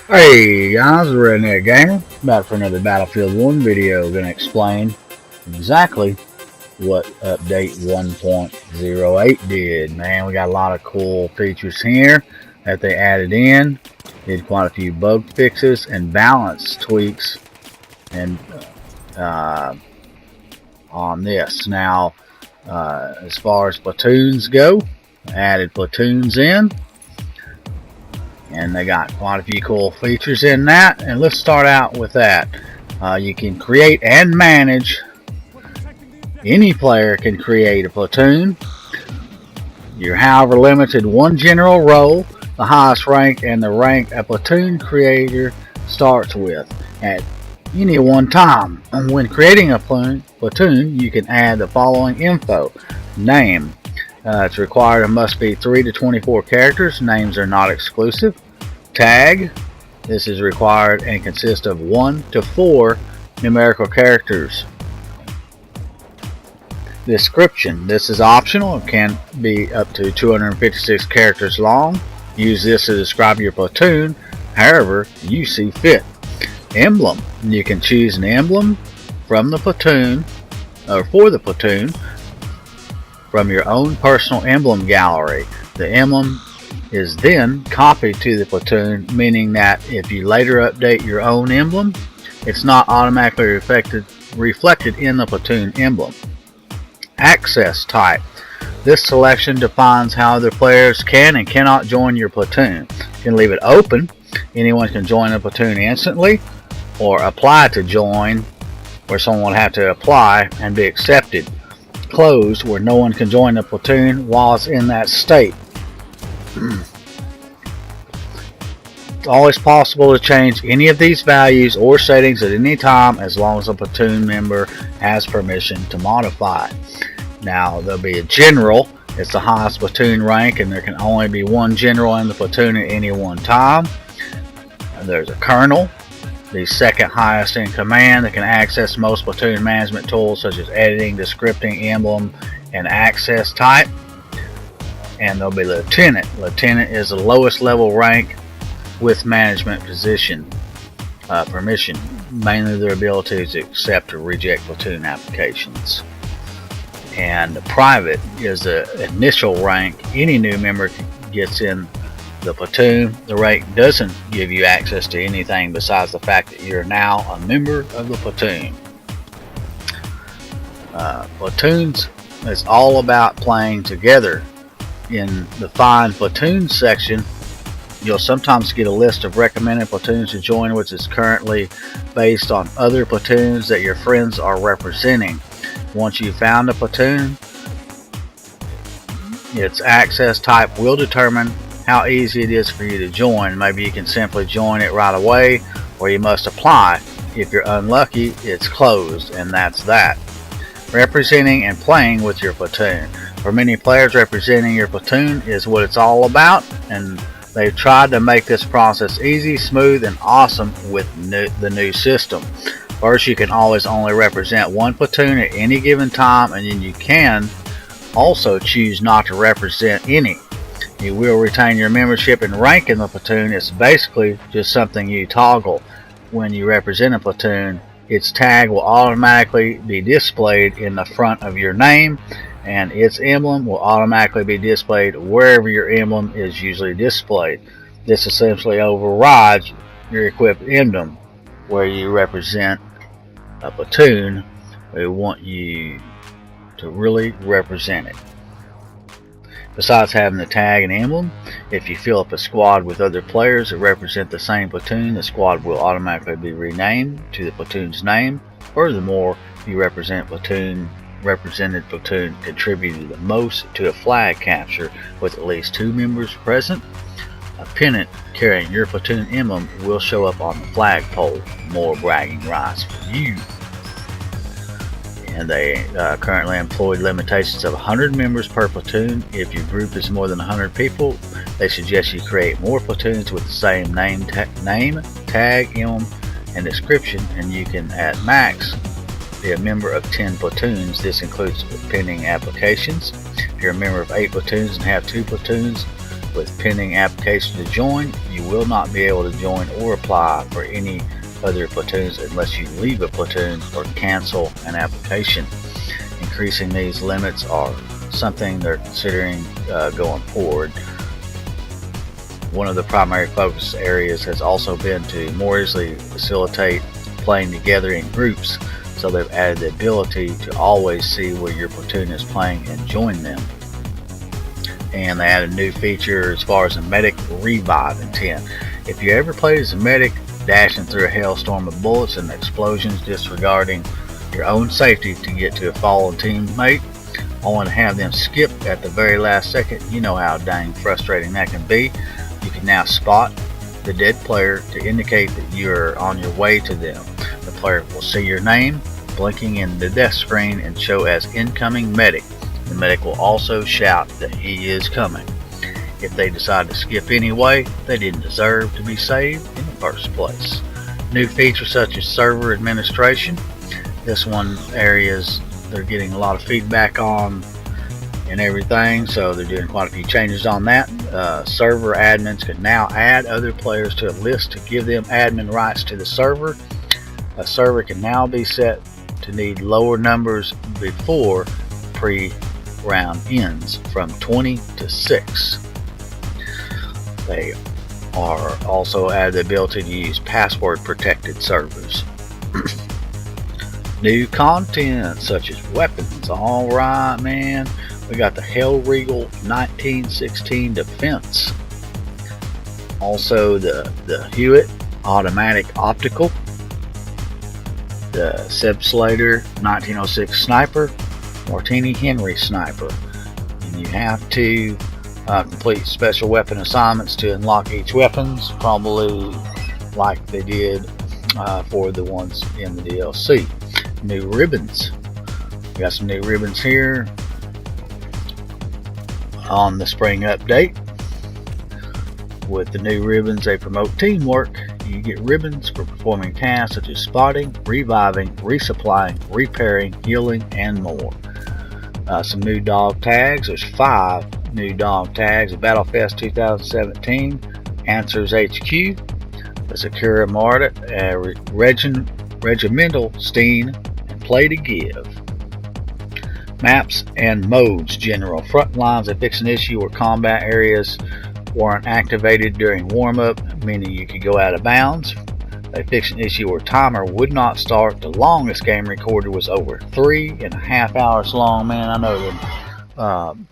Hey guys, Redneck Gamer, back for another Battlefield 1 video. Gonna explain exactly what update 1.08 did. Man, we got a lot of cool features here that they added in. Did quite a few bug fixes and balance tweaks and on this. Now, as far as platoons go, added platoons in. And they got quite a few cool features in that. And let's start out with that. You can create and manage. Any player can create a platoon. You're however limited one general role, the highest rank, and the rank a platoon creator starts with at any one time. And when creating a platoon, you can add the following info. Name. It's required and must be 3 to 24 characters. Names are not exclusive. Tag. This is required and consists of 1 to 4 numerical characters. Description. This is optional and can be up to 256 characters long. Use this to describe your platoon however you see fit. Emblem. You can choose an emblem from the platoon or for the platoon from your own personal emblem gallery. The emblem is then copied to the platoon, meaning that if you later update your own emblem, it's not automatically reflected in the platoon emblem. Access type. This selection defines how other players can and cannot join your platoon. You can leave it open. Anyone can join a platoon instantly, or apply to join, where someone would have to apply and be accepted. Closed, where no one can join the platoon while it's in that state. It's always possible to change any of these values or settings at any time as long as a platoon member has permission to modify. Now there'll be a general. It's the highest platoon rank and there can only be one general in the platoon at any one time. And there's a colonel, the second highest in command, that can access most platoon management tools such as editing, the scripting, emblem, and access type. And there'll be lieutenant. Lieutenant is the lowest level rank with management position permission, mainly their ability to accept or reject platoon applications. And private is the initial rank any new member gets in the platoon. The rank doesn't give you access to anything besides the fact that you're now a member of the platoon. Platoons is all about playing together. In the Find Platoons section, you'll sometimes get a list of recommended platoons to join, which is currently based on other platoons that your friends are representing. Once you've found a platoon, its access type will determine how easy it is for you to join. Maybe you can simply join it right away, or you must apply. If you're unlucky, it's closed, and that's that. Representing and playing with your platoon. For many players, representing your platoon is what it's all about, and they've tried to make this process easy, smooth, and awesome with the new system. First, you can always only represent one platoon at any given time, and then you can also choose not to represent any. You will retain your membership and rank in the platoon. It's basically just something you toggle. When you represent a platoon, its tag will automatically be displayed in the front of your name, and its emblem will automatically be displayed wherever your emblem is usually displayed. This essentially overrides your equipped emblem, where you represent a platoon. We want you to really represent it. Besides having the tag and emblem, if you fill up a squad with other players that represent the same platoon, the squad will automatically be renamed to the platoon's name. Furthermore, if you represented platoon contributed the most to a flag capture with at least 2 members present, a pennant carrying your platoon emblem will show up on the flagpole. More bragging rights for you. And they currently employ limitations of 100 members per platoon. If your group is more than 100 people, they suggest you create more platoons with the same name, tag, emblem, and description, and you can at max be a member of 10 platoons. This includes pending applications. If you're a member of 8 platoons and have 2 platoons, With pending application to join, you will not be able to join or apply for any other platoons unless you leave a platoon or cancel an application. Increasing these limits are something they're considering going forward. One of the primary focus areas has also been to more easily facilitate playing together in groups, so they've added the ability to always see where your platoon is playing and join them. And they added a new feature as far as a medic revive intent. If you ever played as a medic, dashing through a hailstorm of bullets and explosions, disregarding your own safety to get to a fallen teammate, only to have them skip at the very last second, you know how dang frustrating that can be. You can now spot the dead player to indicate that you're on your way to them. The player will see your name blinking in the death screen and show as incoming medic. The medic will also shout that he is coming. If they decide to skip anyway, they didn't deserve to be saved in the first place. New features such as server administration. This one areas they're getting a lot of feedback on and everything, so they're doing quite a few changes on that. Server admins can now add other players to a list to give them admin rights to the server. A server can now be set to need lower numbers before pre-round ends, from 20 to 6. They are also added the ability to use password protected servers. New content such as weapons. Alright, man. We got the Hellriegel 1916 Defense. Also the Hewitt Automatic Optical. The Seb Slater 1906 Sniper. Martini Henry Sniper. And you have to complete special weapon assignments to unlock each weapons, probably like they did for the ones in the DLC. New ribbons. We got some new ribbons here on the spring update. With the new ribbons, they promote teamwork. You get ribbons for performing tasks such as spotting, reviving, resupplying, repairing, healing, and more. Some new dog tags. There's 5 new dog tags. Battlefest 2017, Answers HQ, the Sakura Marta, Regimental Steen, and Play to Give. Maps and modes general. Front lines, they fix an issue where combat areas weren't activated during warm-up, meaning you could go out of bounds. They fixed an issue where timer would not start. The longest game recorded was over 3.5 hours long. Man, I know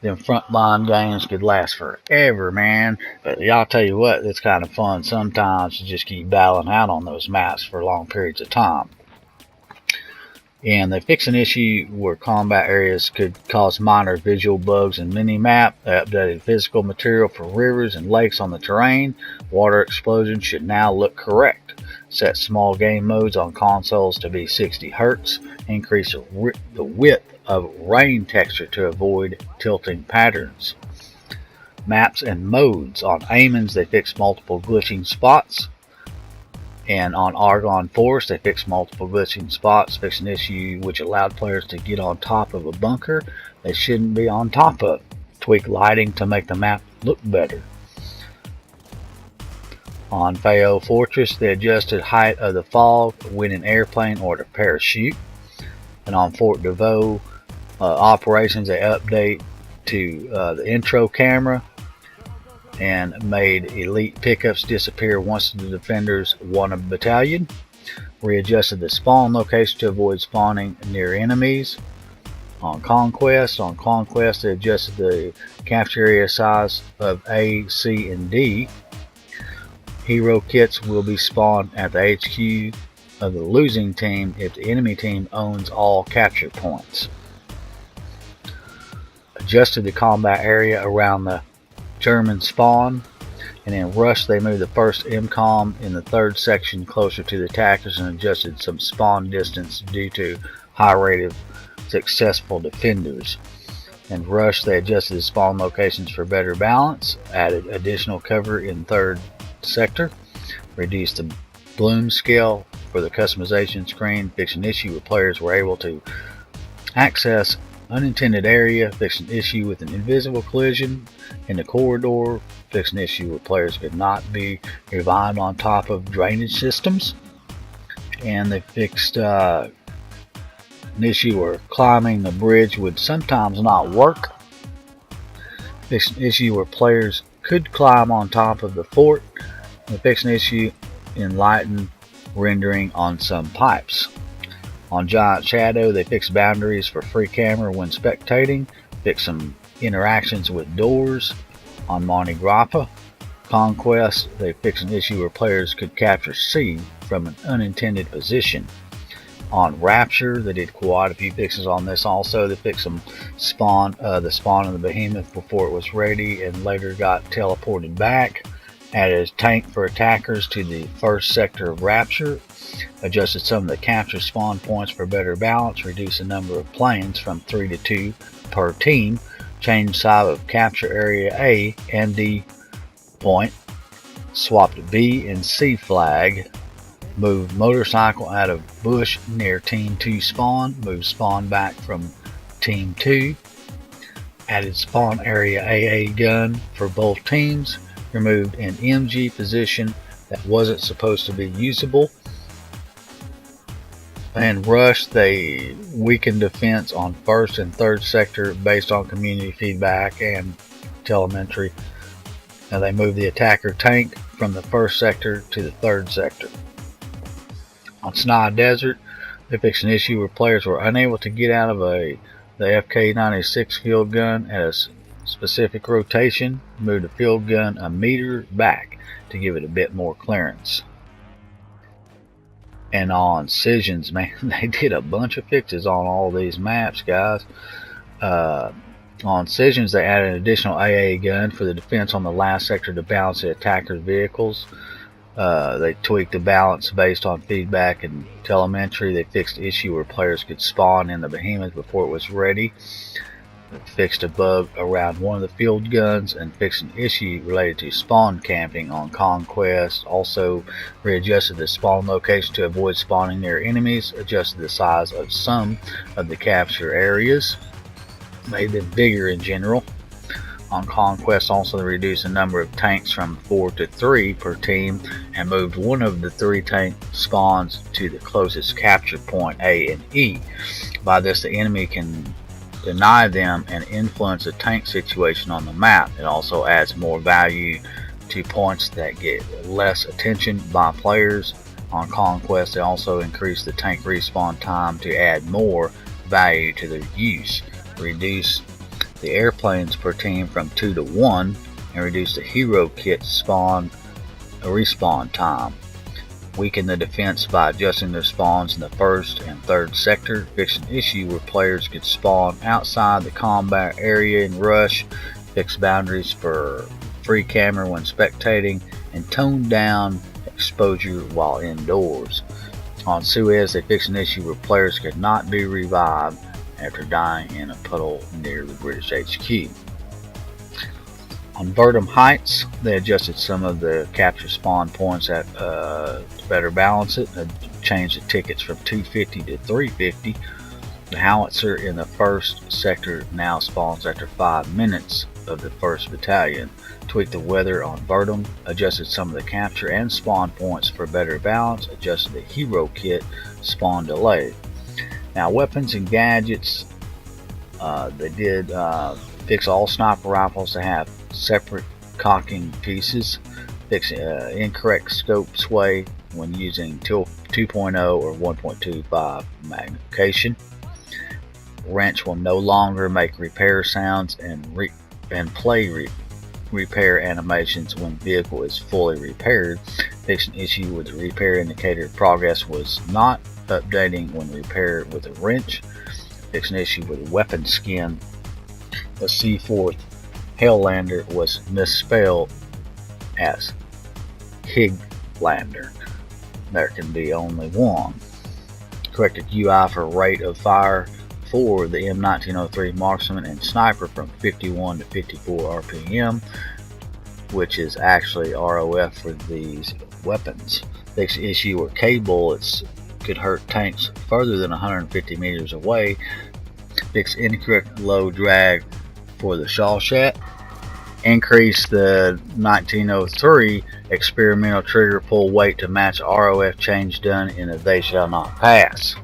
them frontline games could last forever, man. But y'all tell you what, it's kind of fun sometimes to just keep battling out on those maps for long periods of time. And they fix an issue where combat areas could cause minor visual bugs in mini-map. They updated physical material for rivers and lakes on the terrain. Water explosions should now look correct. Set small game modes on consoles to be 60 Hz. Increase the width of rain texture to avoid tilting patterns. Maps and modes. On Amons, they fixed multiple glitching spots. And on Argonne Forest, they fixed multiple glitching spots, fixed an issue which allowed players to get on top of a bunker they shouldn't be on top of. Tweak lighting to make the map look better. On Fao Fortress, they adjusted height of the fog to win an airplane or to parachute. And on Fort DeVoe operations, they update to the intro camera and made elite pickups disappear once the defenders won a battalion. Readjusted the spawn location to avoid spawning near enemies. On Conquest, they adjusted the capture area size of A, C, and D. Hero kits will be spawned at the HQ of the losing team if the enemy team owns all capture points. Adjusted the combat area around the German spawn, and in Rush they moved the first MCOM in the 3rd section closer to the attackers and adjusted some spawn distance due to high rate of successful defenders. In Rush they adjusted the spawn locations for better balance, added additional cover in 3rd sector, reduced the bloom scale for the customization screen, fixed an issue where players were able to access unintended area, fix an issue with an invisible collision in the corridor, fix an issue where players could not be revived on top of drainage systems, and they fixed an issue where climbing the bridge would sometimes not work, fixed an issue where players could climb on top of the fort, and fixed an issue in lighten rendering on some pipes. On Giant Shadow, they fixed boundaries for free camera when spectating, fixed some interactions with doors. On Monte Grappa Conquest, they fixed an issue where players could capture C from an unintended position. On Rapture, they did quite a few fixes on this also. They fixed some the spawn of the Behemoth before it was ready and later got teleported back. Added a tank for attackers to the first sector of Rapture. Adjusted some of the capture spawn points for better balance. Reduced the number of planes from 3 to 2 per team. Changed size of capture area A and D point. Swapped B and C flag. Moved motorcycle out of bush near Team 2 spawn. Moved spawn back from Team 2. Added spawn area AA gun for both teams. Removed an MG position that wasn't supposed to be usable. And Rush, they weakened defense on first and third sector based on community feedback and telemetry. Now they moved the attacker tank from the first sector to the third sector. On Snai Desert, they fixed an issue where players were unable to get out of the FK96 field gun at a specific rotation. Moved the field gun a meter back to give it a bit more clearance. And on Scissions, man, they did a bunch of fixes on all these maps, guys. On Scissions, they added an additional AA gun for the defense on the last sector to balance the attacker's vehicles. They tweaked the balance based on feedback and telemetry. They fixed the issue where players could spawn in the Behemoth before it was ready. Fixed a bug around one of the field guns and fixed an issue related to spawn camping on Conquest. Also readjusted the spawn location to avoid spawning near enemies. Adjusted the size of some of the capture areas. Made them bigger in general. On Conquest, also they reduced the number of tanks from 4 to 3 per team and moved one of the 3 tank spawns to the closest capture point A and E. By this, the enemy can deny them and influence the tank situation on the map. It also adds more value to points that get less attention by players. On Conquest, they also increase the tank respawn time to add more value to their use. Reduce the airplanes per team from 2 to 1 and reduce the hero kit respawn time. Weaken the defense by adjusting their spawns in the first and third sector. Fix an issue where players could spawn outside the combat area in Rush. Fix boundaries for free camera when spectating and tone down exposure while indoors. On Suez, they fixed an issue where players could not be revived after dying in a puddle near the British HQ. On Verdum Heights, they adjusted some of the capture spawn points to better balance it. They changed the tickets from 250 to 350. The howitzer in the first sector now spawns after 5 minutes of the 1st Battalion. Tweaked the weather on Verdum, adjusted some of the capture and spawn points for better balance, adjusted the hero kit spawn delay. Now weapons and gadgets, they did fix all sniper rifles to have separate cocking pieces. Fix incorrect scope sway when using 2.0 or 1.25 magnification. Wrench will no longer make repair sounds and play repair animations when vehicle is fully repaired. Fix an issue with the repair indicator progress was not updating when repaired with a wrench. Fix an issue with weapon skin. The C4th Helllander was misspelled as Highlander. There can be only one. Corrected UI for rate of fire for the M1903 Marksman and Sniper from 51 to 54 RPM, which is actually ROF for these weapons. Fix the issue where K bullets could hurt tanks further than 150 meters away. Fix incorrect low drag for the Shawshat. Increase the 1903 experimental trigger pull weight to match ROF change done in a They Shall Not Pass.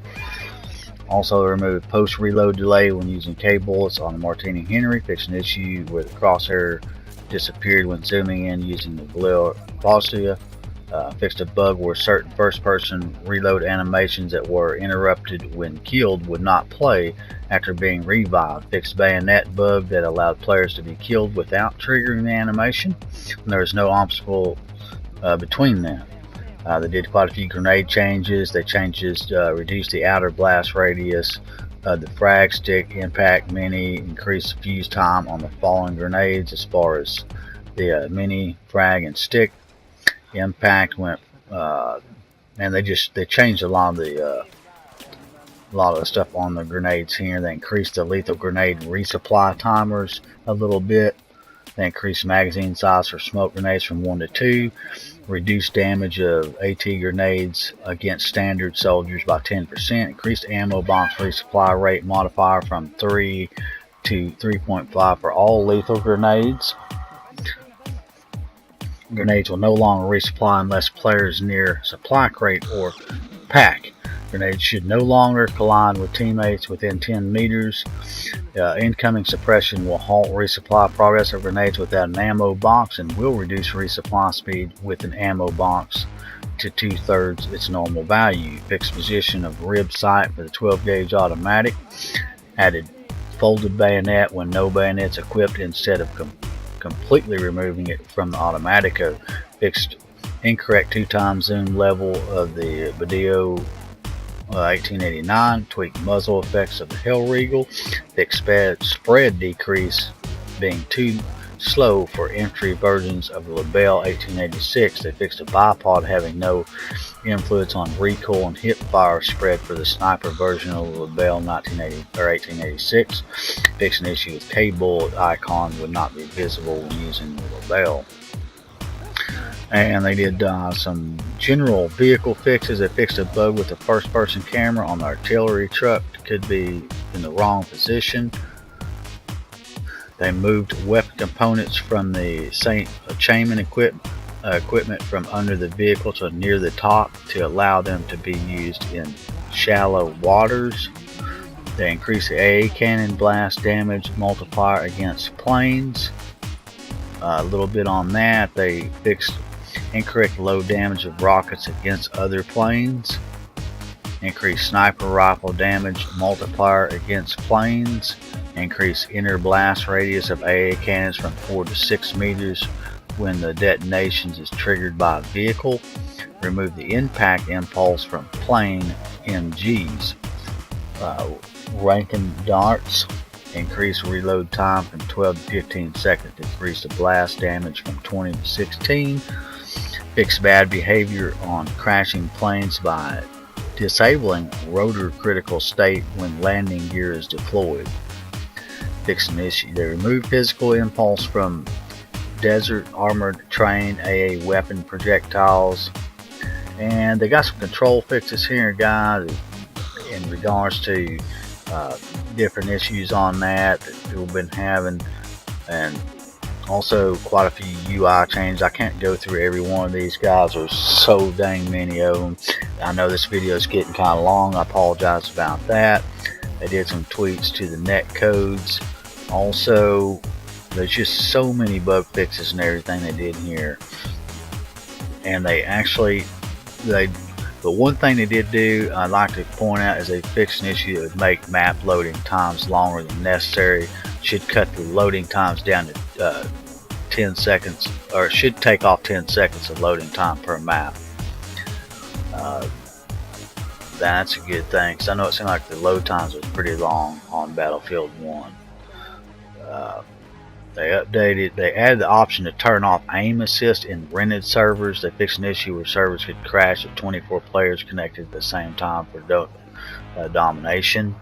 Also remove post reload delay when using K bullets on the Martini Henry. Fix an issue where the crosshair disappeared when zooming in using the Galil Faucia. Fixed a bug where certain first person reload animations that were interrupted when killed would not play after being revived. Fixed bayonet bug that allowed players to be killed without triggering the animation. There was no obstacle between them. They did quite a few grenade changes. They reduced the outer blast radius of the frag stick, impact mini, increased the fuse time on the falling grenades as far as the mini, frag, and stick. Impact went, and they changed a lot of the stuff on the grenades here. They increased the lethal grenade resupply timers a little bit. They increased magazine size for smoke grenades from 1 to 2. Reduced damage of AT grenades against standard soldiers by 10%. Increased ammo box resupply rate modifier from 3 to 3.5 for all lethal grenades. Grenades will no longer resupply unless players near supply crate or pack. Grenades should no longer collide with teammates within 10 meters. Incoming suppression will halt resupply progress of grenades without an ammo box and will reduce resupply speed with an ammo box to 2/3 its normal value. Fixed position of rib sight for the 12 gauge automatic. Added folded bayonet when no bayonets equipped instead of completely removing it from the Automatico. Fixed incorrect 2x zoom level of the Badeo 1889. Tweaked muzzle effects of the Hellriegel. Fixed spread decrease being too slow for entry versions of the Lebel 1886. They fixed a bipod having no influence on recoil and hip fire spread for the sniper version of the Lebel 1886. Fixed an issue with K-bullet icon would not be visible when using the Lebel. And they did some general vehicle fixes. They fixed a bug with the first person camera on the artillery truck. It could be in the wrong position. They moved weapon components from the St. Chainman equipment from under the vehicle to near the top to allow them to be used in shallow waters. They increased the AA cannon blast damage multiplier against planes. A little bit on that. They fixed incorrect low damage of rockets against other planes. Increased sniper rifle damage multiplier against planes. Increase inner blast radius of AA cannons from 4 to 6 meters when the detonations is triggered by a vehicle. Remove the impact impulse from plane MGs. Rankin darts. Increase reload time from 12 to 15 seconds. Increase the blast damage from 20 to 16. Fix bad behavior on crashing planes by disabling rotor critical state when landing gear is deployed. Fix an issue. They removed physical impulse from desert armored train AA weapon projectiles. And they got some control fixes here, guys, in regards to different issues on that people have been having, and also quite a few UI changes. I can't go through every one of these, guys. There's so dang many of them. I know this video is getting kind of long. I apologize about that. They did some tweaks to the net codes. Also, there's just so many bug fixes and everything they did here. And but one thing they did do, I'd like to point out, is they fixed an issue that would make map loading times longer than necessary. Should cut the loading times down to 10 seconds, or it should take off 10 seconds of loading time per map. That's a good thing, because I know it seemed like the load times was pretty long on Battlefield 1. They added the option to turn off aim assist in rented servers. They fixed an issue where servers could crash with 24 players connected at the same time for domination.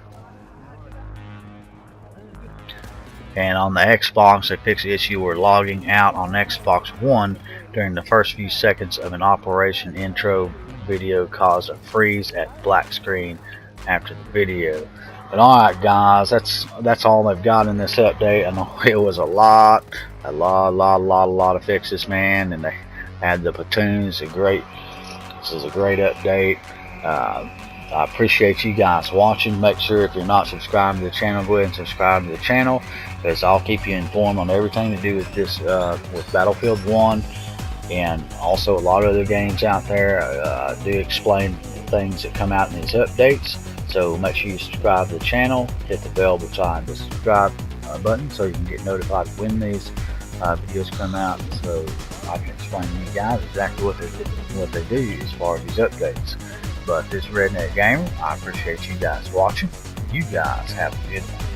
And on the Xbox, they fixed the issue where logging out on Xbox One during the first few seconds of an operation intro video caused a freeze at black screen after the video. But alright guys, that's all they've got in this update. I know it was a lot of fixes, man, and they had the platoons. This is a great update. I appreciate you guys watching. Make sure if you're not subscribed to the channel, go ahead and subscribe to the channel, because I'll keep you informed on everything to do with this, with Battlefield 1, and also a lot of other games out there. I do explain things that come out in these updates. So make sure you subscribe to the channel, hit the bell beside the subscribe button so you can get notified when these videos come out, so I can explain to you guys exactly what they do as far as these updates. But this Redneck Gamer, I appreciate you guys watching. You guys have a good one.